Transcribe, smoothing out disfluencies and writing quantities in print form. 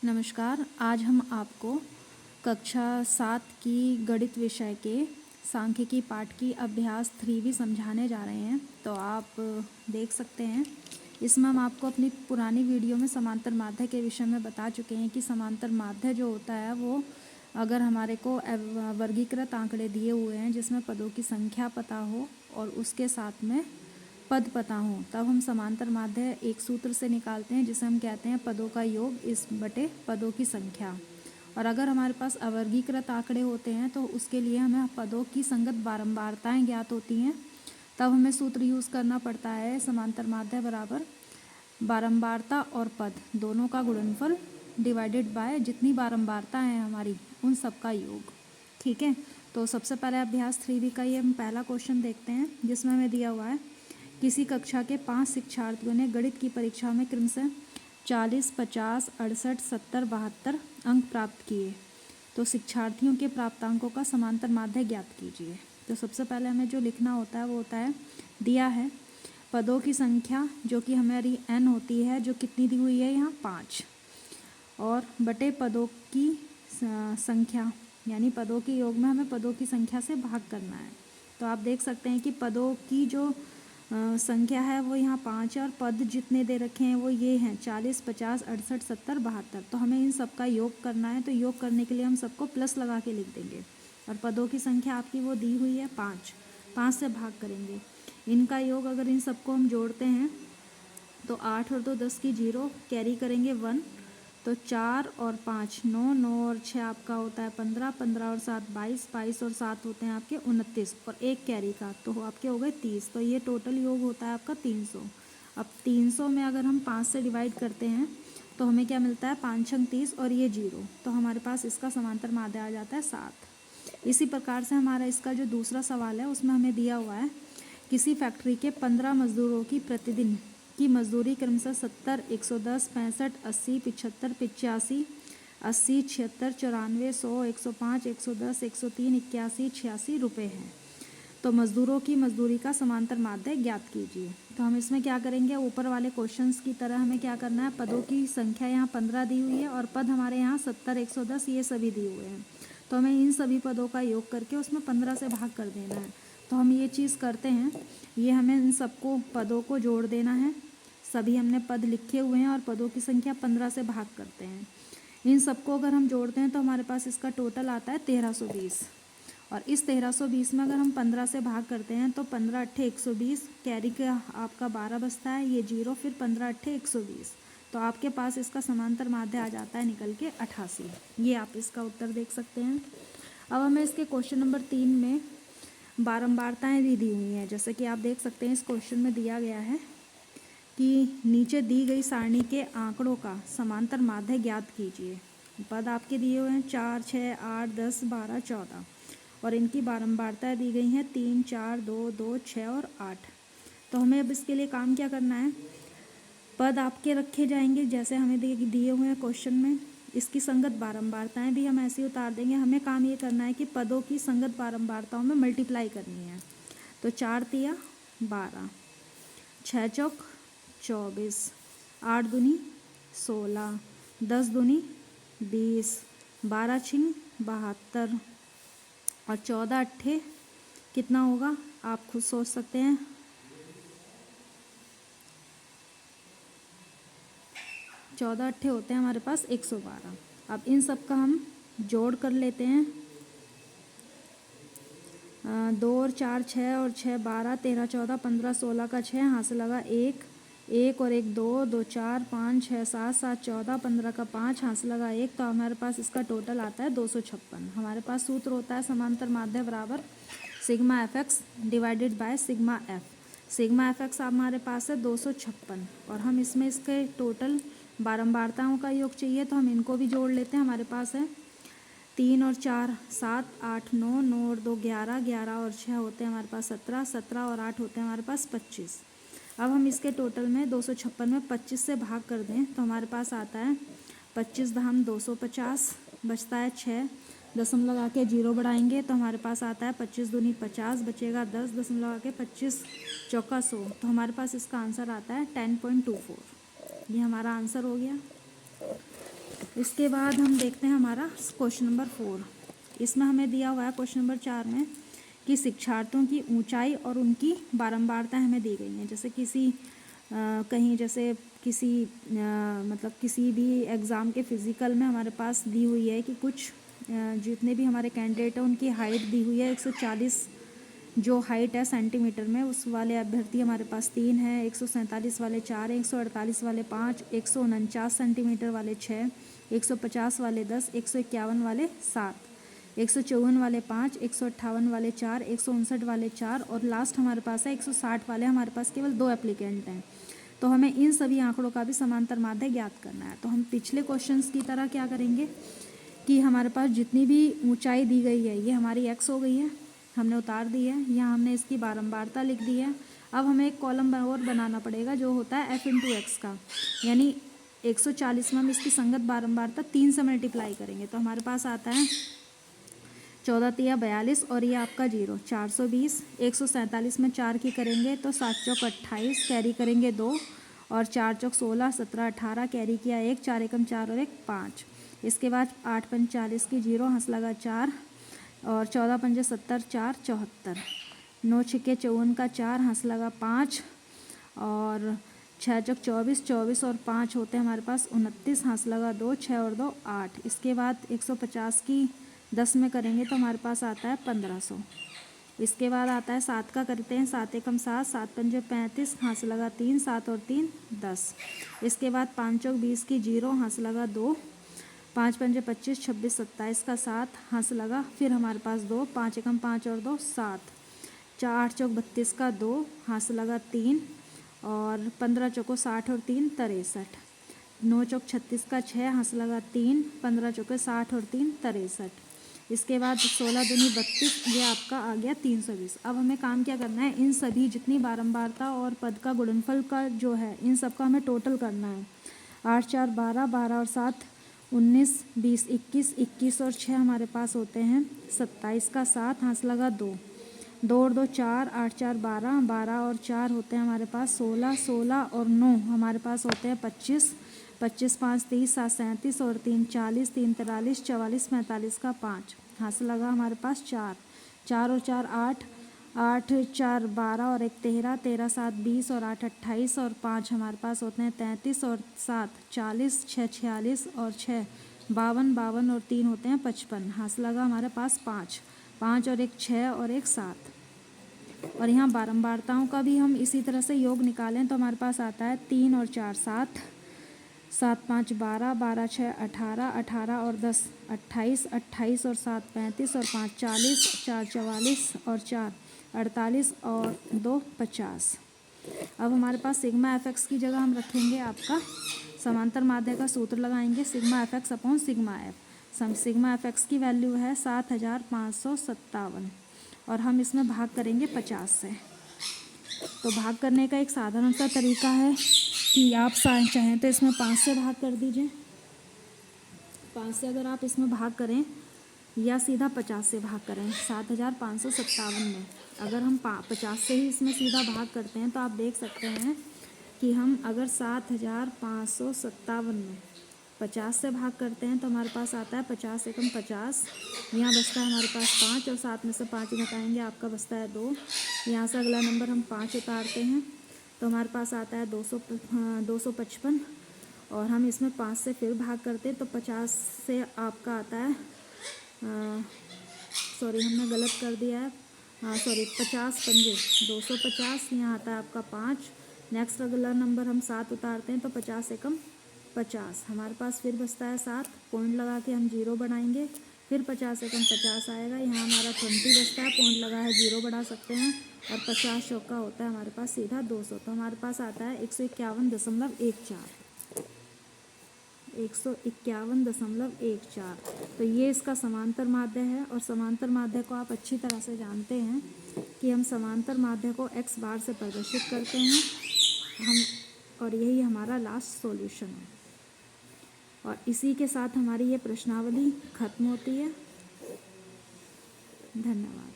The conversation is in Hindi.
नमस्कार। आज हम आपको कक्षा 7 की गणित विषय के सांख्यिकी पाठ की अभ्यास 3 समझाने जा रहे हैं। तो आप देख सकते हैं, इसमें हम आपको अपनी पुरानी वीडियो में समांतर माध्य के विषय में बता चुके हैं कि समांतर माध्य जो होता है वो अगर हमारे को वर्गीकृत आंकड़े दिए हुए हैं जिसमें पदों की संख्या पता हो और उसके साथ में पद पता हो, तब हम समांतर माध्य एक सूत्र से निकालते हैं जिसे हम कहते हैं पदों का योग इस बटे पदों की संख्या। और अगर हमारे पास अवर्गीकृत आंकड़े होते हैं तो उसके लिए हमें पदों की संगत बारंबारताएं ज्ञात होती हैं, तब हमें सूत्र यूज़ करना पड़ता है समांतर माध्य बराबर बारंबारता और पद दोनों का गुणनफल डिवाइडेड बाय जितनी बारंबारता है हमारी उन सब का योग। ठीक है, तो सबसे पहले अभ्यास 3 का ये हम पहला क्वेश्चन देखते हैं जिसमें हमें दिया हुआ है किसी कक्षा के 5 शिक्षार्थियों ने गणित की परीक्षा में क्रमशः 40, 50, 68, 70, 72 अंक प्राप्त किए। तो शिक्षार्थियों के प्राप्तांकों का समांतर माध्य ज्ञात कीजिए। तो सबसे पहले हमें जो लिखना होता है वो होता है, दिया है पदों की संख्या जो कि हमारी n होती है, जो कितनी दी हुई है यहाँ 5, और बटे पदों की संख्या यानी पदों के योग में हमें पदों की संख्या से भाग करना है। तो आप देख सकते हैं कि पदों की जो संख्या है वो यहाँ 5 है और पद जितने दे रखे हैं वो ये हैं 40, 50, 68, 70, 72। तो हमें इन सब का योग करना है। तो योग करने के लिए हम सबको प्लस लगा के लिख देंगे और पदों की संख्या आपकी वो दी हुई है 5 से भाग करेंगे। इनका योग अगर इन सबको हम जोड़ते हैं तो 8 और 2 10 की 0 कैरी करेंगे 1, तो 4 और 5 9, 9 और 6 आपका होता है 15, 15 और 7 22, 22 और 7 होते हैं आपके 29 और एक कैरी का तो आपके हो गए 30। तो ये टोटल योग होता है आपका 300। अब 300 में अगर हम 5 से डिवाइड करते हैं तो हमें क्या मिलता है 5 अंक 30 और ये 0, तो हमारे पास इसका समांतर माध्य आ जाता है 7। इसी प्रकार से हमारा इसका जो दूसरा सवाल है उसमें हमें दिया हुआ है किसी फैक्ट्री के 15 मजदूरों की प्रतिदिन की मजदूरी क्रमशः 70, 110, 65, 80, 75, 85, 80, 76, 94, 100, 105, 110, 103, 81, 86 रुपये हैं। तो मजदूरों की मजदूरी का समांतर माध्य ज्ञात कीजिए। तो हम इसमें क्या करेंगे, ऊपर वाले क्वेश्चंस की तरह हमें क्या करना है, पदों की संख्या यहाँ 15 दी हुई है और पद हमारे यहाँ 70, 110 ये सभी दिए हुए हैं। तो हमें इन सभी पदों का योग करके उसमें 15 से भाग कर देना है। तो हम ये चीज़ करते हैं, ये हमें इन सबको पदों को जोड़ देना है। सभी हमने पद लिखे हुए हैं और पदों की संख्या 15 से भाग करते हैं। इन सबको अगर हम जोड़ते हैं तो हमारे पास इसका टोटल आता है 1320। और इस 1320 में अगर हम 15 से भाग करते हैं तो 15 अट्ठे 120, कैरी का आपका 12 बचता है, ये 0, फिर 15 अट्ठे 120। तो आपके पास इसका समांतर माध्य आ जाता है निकल के 88। ये आप इसका उत्तर देख सकते हैं। अब हमें इसके क्वेश्चन नंबर 3 में बारंबारताएं भी दी हुई हैं। जैसे कि आप देख सकते हैं इस क्वेश्चन में दिया गया है कि नीचे दी गई सारणी के आंकड़ों का समांतर माध्य ज्ञात कीजिए। पद आपके दिए हुए हैं 4, 6, 8, 10, 12, 14 और इनकी बारंबारताएं दी गई हैं 3, 4, 2, 2, 6 और 8। तो हमें अब इसके लिए काम क्या करना है, पद आपके रखे जाएंगे जैसे हमें दिए हुए हैं क्वेश्चन में। इसकी संगत बारंबारताएं भी हम ऐसे ही उतार देंगे। हमें काम ये करना है कि पदों की संगत बारंबारताओं में मल्टीप्लाई करनी है। तो 4 तिया 12, 6 चौक 24, 8 दूनी 16, 10 दूनी 20, 12 छिंग 72 और 14 अट्ठे कितना होगा आप खुद सोच सकते हैं। 14 अट्ठे होते हैं हमारे पास 112। अब इन सब का हम जोड़ कर लेते हैं। 2 और 4 6 और 6 12, 13 14, 15 16 का 6 यहाँ से लगा 1, 1 और 1 2, 2 4 5 6 7 7 14, 15 का 5 यहाँ से लगा 1। तो हमारे पास इसका टोटल आता है 256। हमारे पास सूत्र होता है समांतर माध्य बराबर sigma F x divided by sigma F. Sigma F x हमारे पास है 256 और हम इसमें इसके टोटल बारंबारताओं का योग चाहिए तो हम इनको भी जोड़ लेते हैं। हमारे पास है 3 और 4 7, 8, 9, 9 और 2 11, 11 और 6 होते हैं हमारे पास 17, 17 और 8 होते हैं हमारे पास 25। अब हम इसके टोटल में 256 में 25 से भाग कर दें तो हमारे पास आता है 25 धाम 250, बचता है 6, दशमलव लगा के 0 बढ़ाएंगे तो हमारे पास आता है 25 दूनी 50, बचेगा 10, दशमलव लगा के 25 चौका 100। तो हमारे पास इसका आंसर आता है 10.24। ये हमारा आंसर हो गया। इसके बाद हम देखते हैं हमारा क्वेश्चन नंबर 4। इसमें हमें दिया हुआ है क्वेश्चन नंबर 4 में कि शिक्षार्थियों की ऊंचाई और उनकी बारंबारता हमें दी गई है। जैसे कहीं जैसे मतलब किसी भी एग्ज़ाम के फिज़िकल में हमारे पास दी हुई है कि कुछ जितने भी हमारे कैंडिडेट हैं उनकी हाइट दी हुई है 140 जो हाइट है सेंटीमीटर में, उस वाले अभ्यर्थी हमारे पास 3 है, 147 वाले 4 हैं, 148 वाले 5, 149 सेंटीमीटर वाले 6, 150 वाले 10, 151 वाले 7, 154 वाले 5, 158 वाले 4, 159 वाले 4 और लास्ट हमारे पास है 160 वाले। हमारे पास केवल 2 एप्लीकेंट हैं, तो हमें इन सभी आंकड़ों का भी समांतर माध्य ज्ञात करना है। तो हम पिछले क्वेश्चंस की तरह क्या करेंगे कि हमारे पास जितनी भी ऊंचाई दी गई है ये हमारी x हो गई है, हमने उतार दी है, यहाँ हमने इसकी बारंबारता लिख दी है। अब हमें एक कॉलम और बनाना पड़ेगा जो होता है f × x का, यानी 140 में हम इसकी संगत बारंबारता 3 से मल्टीप्लाई करेंगे तो हमारे पास आता है 14 तिया 42 और ये आपका 0 420। 147 में 4 की करेंगे तो 7 चौक 28, कैरी करेंगे 2 और 4 चौक 16, 17 18, कैरी किया 1, 4 एकम 4 और 1 5। इसके बाद 8 पंच 40 की 0, हंस लगा 4 और 14 पंजे 70, 4 74, 9 छिक्के 54 का 4, हंस लगा 5 और 6 चौक 24, 24 और 5 होते हैं हमारे पास 29, हंस लगा 2, 6 और 2 8। इसके बाद 150 की 10 में करेंगे तो हमारे पास आता है 1500। इसके बाद आता है 7 का करते हैं, 7 एकम 7, 7 पंजे 35, हंस लगा 3, 7 और 3 10। इसके बाद 5 चौक 20 की 0, हंस लगा 2, 5 पंजे 25, 26 27 का 7, हंस लगा फिर हमारे पास 2, 5 एकम 5 और 2 7, 8 चौक 32 का 2, हंस लगा 3 और 15 चौको 60 और 3 63, 9 चौक 36 का 6, हंस लगा 3, 15 चौके 60 और 3 63। इसके बाद 16 दूनी 32, ये आपका आ गया 320। अब हमें काम क्या करना है, इन सभी जितनी बारंबारता और पद का गुणनफल का जो है इन सब का हमें टोटल करना है। 8 4 12, 12 और 7 19, 20 21, 21 और 6 हमारे पास होते हैं 27 का 7, हंस लगा 2, 2 और 2 4, 8 4 12, 12 और 4 होते हैं हमारे पास 16, 16 और 9 हमारे पास होते हैं 25, 25 5 30, 7 37 और 3 40, 3 43, 44 45 का 5, हंस लगा हमारे पास 4, 4 और 4 8, 8 4 12 और 1 13, 13 7 20 और 8 28 और 5 हमारे पास होते हैं 33 और 7 40, 6 46 और 6 52, 52 और 3 होते हैं 55, हंस लगा हमारे पास 5, 5 और 1 6 और 1 7। और यहाँ बारंबारताओं का भी हम इसी तरह से योग निकालें तो हमारे पास आता है 3 और 4 7, 7 5 12, 12 6 18, 18 और 10 28, 28 और 7 35 और 5 40, 4 44 और 4 48 और 2 50। अब हमारे पास सिग्मा एफ एक्स की जगह हम रखेंगे आपका समांतर माध्य का सूत्र लगाएंगे sigma F x upon sigma F. Sigma F x की वैल्यू है 7557 और हम इसमें भाग करेंगे 50 से। तो भाग करने का एक साधारण सा तरीका है कि आप चाहें तो इसमें 5 से भाग कर दीजिए। 5 से अगर आप इसमें भाग करें या सीधा 50 से भाग करें 7557 में, अगर हम 50 से ही इसमें सीधा भाग करते हैं तो आप देख सकते हैं कि हम अगर 7557 में 50 से भाग करते हैं तो हमारे पास आता है 50 एकम 50, यहाँ बचता है हमारे पास 5 और 7 में से 5 घटाएंगे आपका बचता है 2। यहाँ से अगला नंबर हम 5 उतारते हैं तो हमारे पास आता है 255 और हम इसमें 5 से फिर भाग करते हैं तो 50 से आपका आता है हमने गलत कर दिया है, 50 पंजे 250, यहाँ आता है आपका 5। नेक्स्ट अगला नंबर हम 7 उतारते हैं तो 50 एकम 50, हमारे पास फिर बचता है 7, पॉइंट लगा के हम 0 बनाएंगे, फिर 50 एकम 50 आएगा, यहाँ हमारा 20 बचता है, पॉइंट लगा है 0 बढ़ा सकते हैं और 50 चौका होता है हमारे पास सीधा 200, तो हमारे पास आता है 151.14। तो ये इसका समांतर माध्य है और समांतर माध्य को आप अच्छी तरह से जानते हैं कि हम समांतर माध्य को x बार से प्रदर्शित करते हैं और यही हमारा लास्ट सॉल्यूशन है। और इसी के साथ हमारी ये प्रश्नावली खत्म होती है। धन्यवाद।